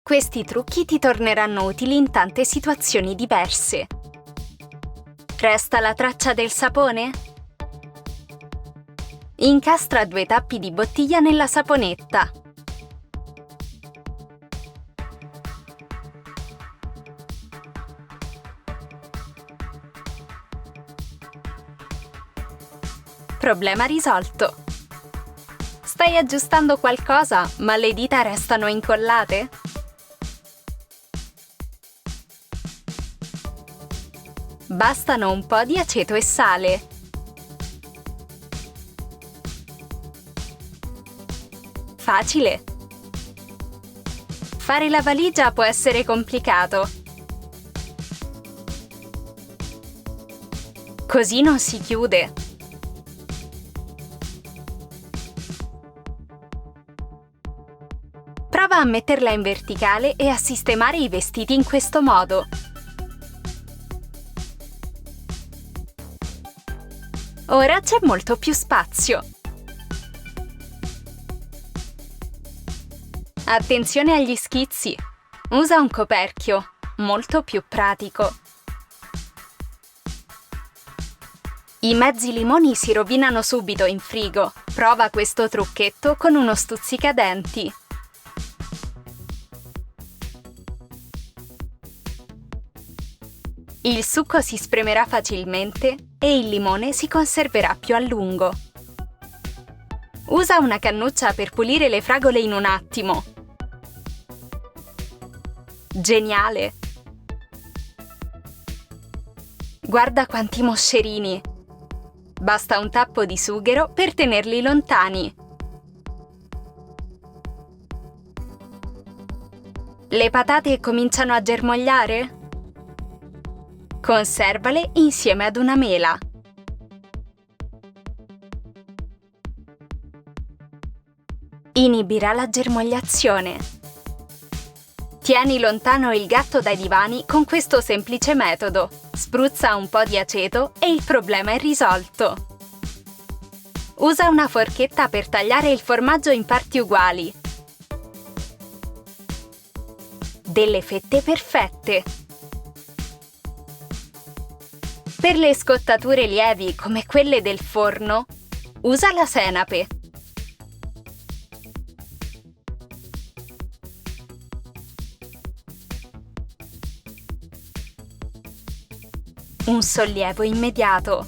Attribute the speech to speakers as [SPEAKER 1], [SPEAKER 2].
[SPEAKER 1] Questi trucchi ti torneranno utili in tante situazioni diverse. Resta la traccia del sapone? Incastra 2 tappi di bottiglia nella saponetta. Problema risolto. Stai aggiustando qualcosa, ma le dita restano incollate? Bastano un po' di aceto e sale. Facile. Fare la valigia può essere complicato. Così non si chiude. Prova a metterla in verticale e a sistemare i vestiti in questo modo. Ora c'è molto più spazio. Attenzione agli schizzi. Usa un coperchio, molto più pratico. I mezzi limoni si rovinano subito in frigo. Prova questo trucchetto con uno stuzzicadenti. Il succo si spremerà facilmente e il limone si conserverà più a lungo. Usa una cannuccia per pulire le fragole in un attimo. Geniale! Guarda quanti moscerini! Basta un tappo di sughero per tenerli lontani. Le patate cominciano a germogliare? Conservale insieme ad una mela. Inibirà la germogliazione. Tieni lontano il gatto dai divani con questo semplice metodo. Spruzza un po' di aceto e il problema è risolto. Usa una forchetta per tagliare il formaggio in parti uguali. Delle fette perfette. Per le scottature lievi come quelle del forno, usa la senape. Un sollievo immediato.